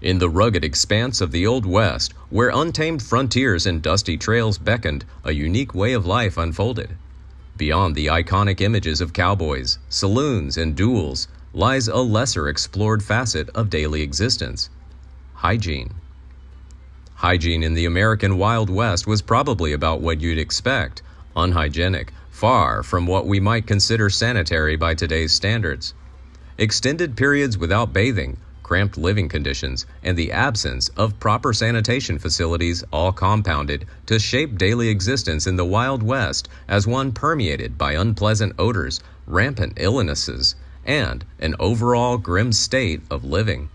In the rugged expanse of the Old West, where untamed frontiers and dusty trails beckoned, a unique way of life unfolded. Beyond the iconic images of cowboys, saloons, and duels lies a lesser explored facet of daily existence: hygiene. Hygiene in the American Wild West was probably about what you'd expect: unhygienic, far from what we might consider sanitary by today's standards. Extended periods without bathing, cramped living conditions, and the absence of proper sanitation facilities all compounded to shape daily existence in the Wild West as one permeated by unpleasant odors, rampant illnesses, and an overall grim state of living.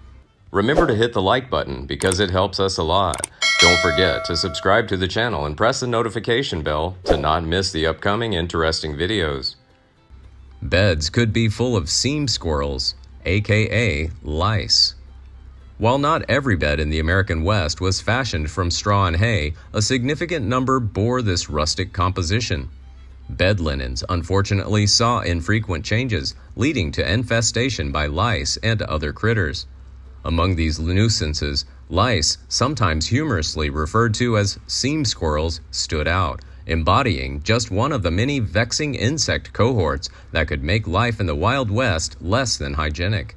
Remember to hit the like button because it helps us a lot. Don't forget to subscribe to the channel and press the notification bell to not miss the upcoming interesting videos. Beds could be full of seam squirrels, aka lice. While not every bed in the American West was fashioned from straw and hay, a significant number bore this rustic composition. Bed linens unfortunately saw infrequent changes, leading to infestation by lice and other critters. Among these nuisances, lice, sometimes humorously referred to as seam squirrels, stood out, embodying just one of the many vexing insect cohorts that could make life in the Wild West less than hygienic.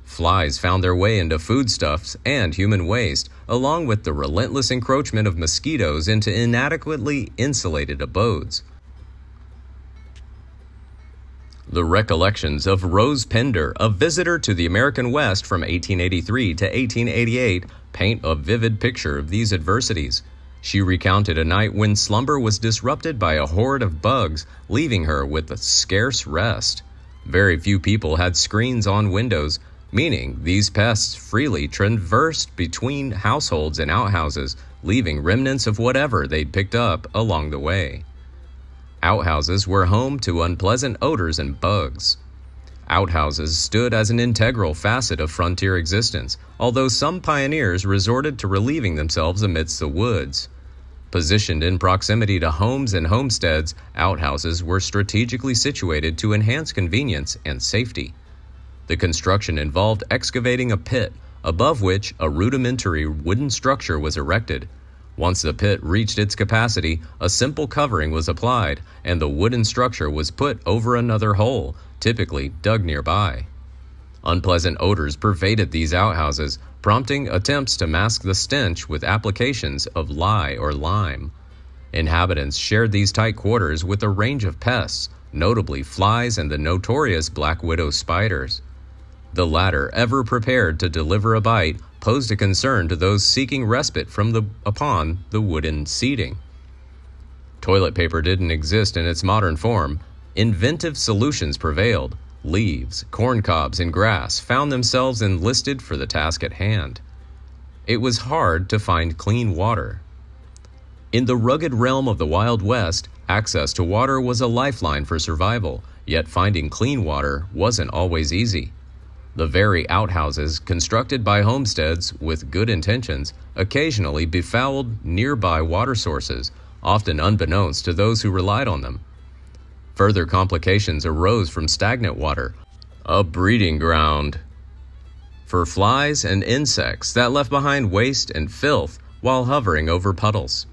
Flies found their way into foodstuffs and human waste, along with the relentless encroachment of mosquitoes into inadequately insulated abodes. The recollections of Rose Pender, a visitor to the American West from 1883 to 1888, paint a vivid picture of these adversities. She recounted a night when slumber was disrupted by a horde of bugs, leaving her with a scarce rest. Very few people had screens on windows, meaning these pests freely traversed between households and outhouses, leaving remnants of whatever they'd picked up along the way. Outhouses were home to unpleasant odors and bugs. Outhouses stood as an integral facet of frontier existence, although some pioneers resorted to relieving themselves amidst the woods. Positioned in proximity to homes and homesteads, outhouses were strategically situated to enhance convenience and safety. The construction involved excavating a pit, above which a rudimentary wooden structure was erected. Once the pit reached its capacity, a simple covering was applied, and the wooden structure was put over another hole, typically dug nearby. Unpleasant odors pervaded these outhouses, prompting attempts to mask the stench with applications of lye or lime. Inhabitants shared these tight quarters with a range of pests, notably flies and the notorious black widow spiders. The latter, ever prepared to deliver a bite, posed a concern to those seeking respite upon the wooden seating. Toilet paper didn't exist in its modern form. Inventive solutions prevailed. Leaves, corn cobs, and grass found themselves enlisted for the task at hand. It was hard to find clean water. In the rugged realm of the Wild West, access to water was a lifeline for survival, yet finding clean water wasn't always easy. The very outhouses, constructed by homesteads with good intentions, occasionally befouled nearby water sources, often unbeknownst to those who relied on them. Further complications arose from stagnant water, a breeding ground for flies and insects that left behind waste and filth while hovering over puddles.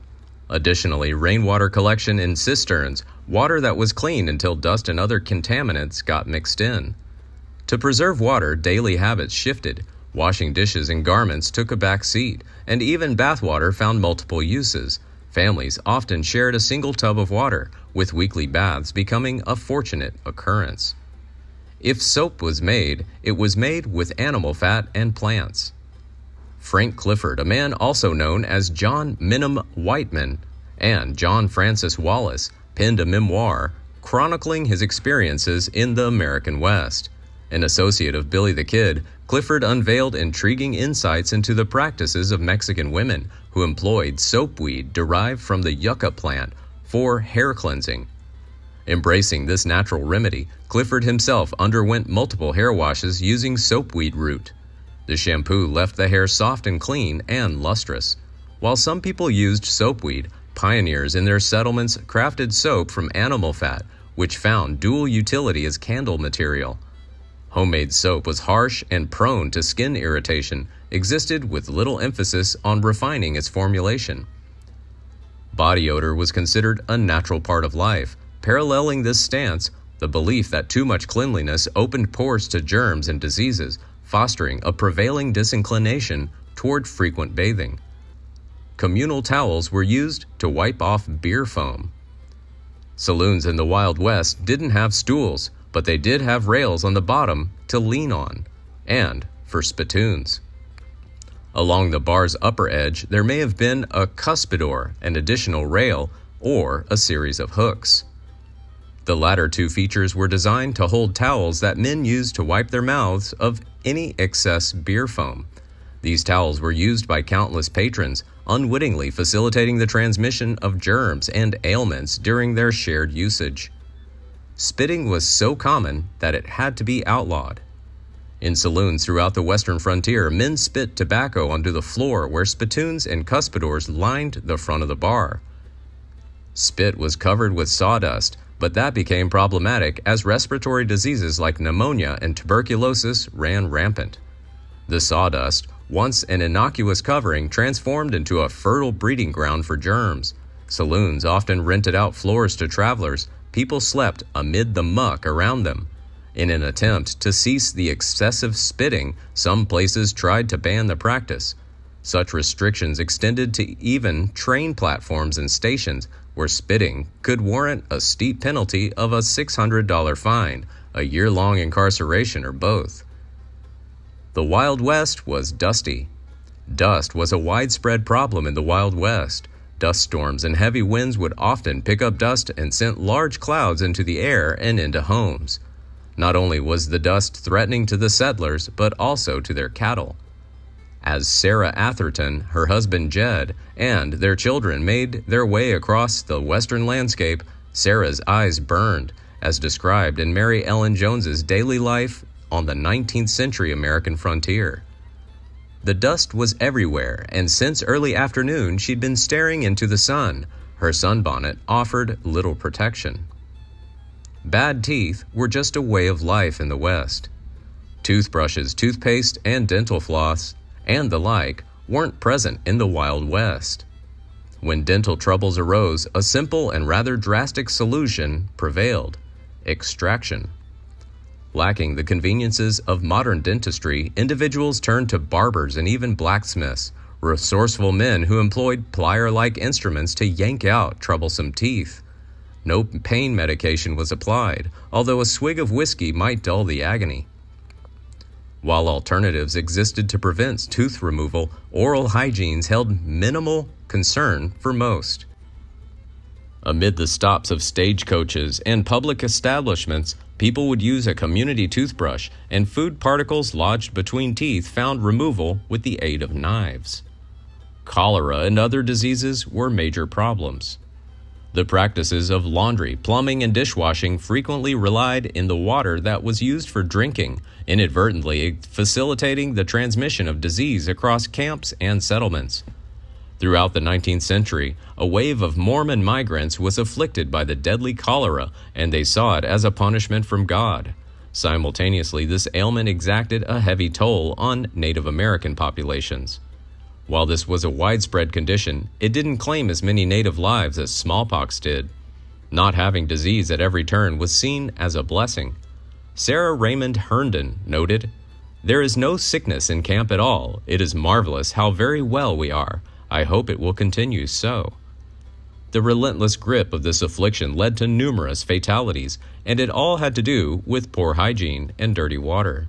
Additionally, rainwater collection in cisterns, water that was clean until dust and other contaminants got mixed in. To preserve water, daily habits shifted. Washing dishes and garments took a back seat, and even bathwater found multiple uses. Families often shared a single tub of water, with weekly baths becoming a fortunate occurrence. If soap was made, it was made with animal fat and plants. Frank Clifford, a man also known as John Minim Whiteman, and John Francis Wallace, penned a memoir chronicling his experiences in the American West. An associate of Billy the Kid, Clifford unveiled intriguing insights into the practices of Mexican women who employed soapweed derived from the yucca plant for hair cleansing. Embracing this natural remedy, Clifford himself underwent multiple hair washes using soapweed root. The shampoo left the hair soft and clean and lustrous. While some people used soapweed, pioneers in their settlements crafted soap from animal fat, which found dual utility as candle material. Homemade soap was harsh and prone to skin irritation, existed with little emphasis on refining its formulation. Body odor was considered a natural part of life. Paralleling this stance, the belief that too much cleanliness opened pores to germs and diseases, fostering a prevailing disinclination toward frequent bathing. Communal towels were used to wipe off beer foam. Saloons in the Wild West didn't have stools, but they did have rails on the bottom to lean on, and for spittoons. Along the bar's upper edge, there may have been a cuspidor, an additional rail, or a series of hooks. The latter two features were designed to hold towels that men used to wipe their mouths of any excess beer foam. These towels were used by countless patrons, unwittingly facilitating the transmission of germs and ailments during their shared usage. Spitting was so common that it had to be outlawed. In saloons throughout the western frontier, men spit tobacco onto the floor where spittoons and cuspidors lined the front of the bar. Spit was covered with sawdust, but that became problematic as respiratory diseases like pneumonia and tuberculosis ran rampant. The sawdust, once an innocuous covering, transformed into a fertile breeding ground for germs. Saloons often rented out floors to travelers. People slept amid the muck around them. In an attempt to cease the excessive spitting, some places tried to ban the practice. Such restrictions extended to even train platforms and stations, where spitting could warrant a steep penalty of a $600 fine, a year-long incarceration, or both. The Wild West was dusty. Dust was a widespread problem in the Wild West. Dust storms and heavy winds would often pick up dust and sent large clouds into the air and into homes. Not only was the dust threatening to the settlers, but also to their cattle. As Sarah Atherton, her husband Jed, and their children made their way across the western landscape, Sarah's eyes burned, as described in Mary Ellen Jones's daily life on the 19th century American frontier. The dust was everywhere, and since early afternoon she'd been staring into the sun. Her sunbonnet offered little protection. Bad teeth were just a way of life in the West. Toothbrushes, toothpaste, and dental floss, and the like, weren't present in the Wild West. When dental troubles arose, a simple and rather drastic solution prevailed: extraction. Lacking the conveniences of modern dentistry, individuals turned to barbers and even blacksmiths, resourceful men who employed plier-like instruments to yank out troublesome teeth. No pain medication was applied, although a swig of whiskey might dull the agony. While alternatives existed to prevent tooth removal, oral hygienes held minimal concern for most. Amid the stops of stagecoaches and public establishments, people would use a community toothbrush, and food particles lodged between teeth found removal with the aid of knives. Cholera and other diseases were major problems. The practices of laundry, plumbing, and dishwashing frequently relied in the water that was used for drinking, inadvertently facilitating the transmission of disease across camps and settlements. Throughout the 19th century, a wave of Mormon migrants was afflicted by the deadly cholera, and they saw it as a punishment from God. Simultaneously, this ailment exacted a heavy toll on Native American populations. While this was a widespread condition, it didn't claim as many native lives as smallpox did. Not having disease at every turn was seen as a blessing. Sarah Raymond Herndon noted, "There is no sickness in camp at all. It is marvelous how very well we are. I hope it will continue so." The relentless grip of this affliction led to numerous fatalities, and it all had to do with poor hygiene and dirty water.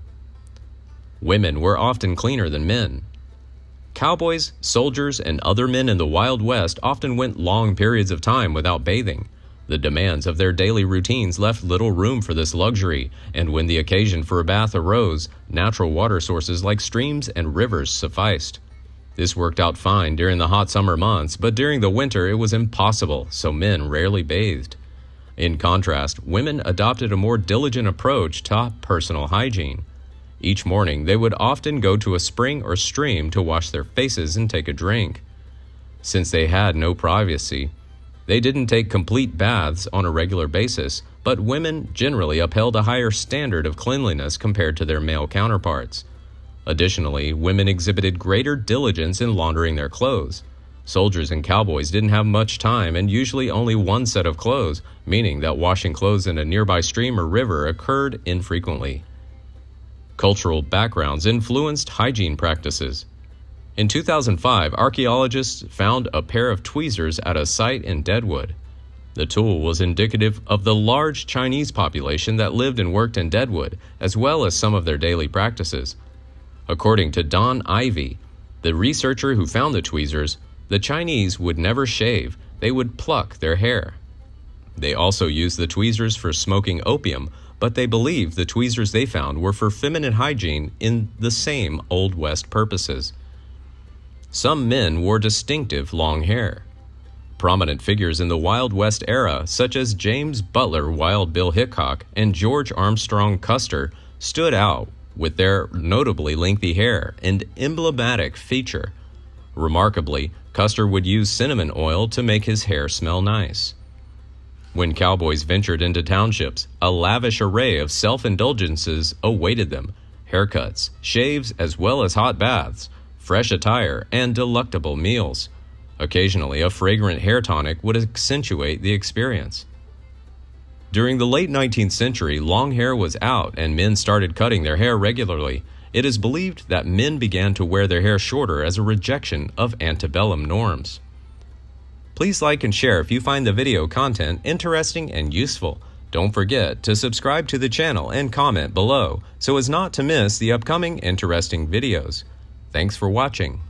Women were often cleaner than men. Cowboys, soldiers, and other men in the Wild West often went long periods of time without bathing. The demands of their daily routines left little room for this luxury, and when the occasion for a bath arose, natural water sources like streams and rivers sufficed. This worked out fine during the hot summer months, but during the winter it was impossible, so men rarely bathed. In contrast, women adopted a more diligent approach to personal hygiene. Each morning, they would often go to a spring or stream to wash their faces and take a drink. Since they had no privacy, they didn't take complete baths on a regular basis, but women generally upheld a higher standard of cleanliness compared to their male counterparts. Additionally, women exhibited greater diligence in laundering their clothes. Soldiers and cowboys didn't have much time and usually only one set of clothes, meaning that washing clothes in a nearby stream or river occurred infrequently. Cultural backgrounds influenced hygiene practices. In 2005, archaeologists found a pair of tweezers at a site in Deadwood. The tool was indicative of the large Chinese population that lived and worked in Deadwood, as well as some of their daily practices. According to Don Ivy, the researcher who found the tweezers, the Chinese would never shave, they would pluck their hair. They also used the tweezers for smoking opium, but they believed the tweezers they found were for feminine hygiene in the same Old West purposes. Some men wore distinctive long hair. Prominent figures in the Wild West era, such as James Butler Wild Bill Hickok and George Armstrong Custer, stood out with their notably lengthy hair, an emblematic feature. Remarkably, Custer would use cinnamon oil to make his hair smell nice. When cowboys ventured into townships, a lavish array of self-indulgences awaited them: haircuts, shaves, as well as hot baths, fresh attire, and delectable meals. Occasionally, a fragrant hair tonic would accentuate the experience. During the late 19th century, long hair was out and men started cutting their hair regularly. It is believed that men began to wear their hair shorter as a rejection of antebellum norms. Please like and share if you find the video content interesting and useful. Don't forget to subscribe to the channel and comment below so as not to miss the upcoming interesting videos. Thanks for watching.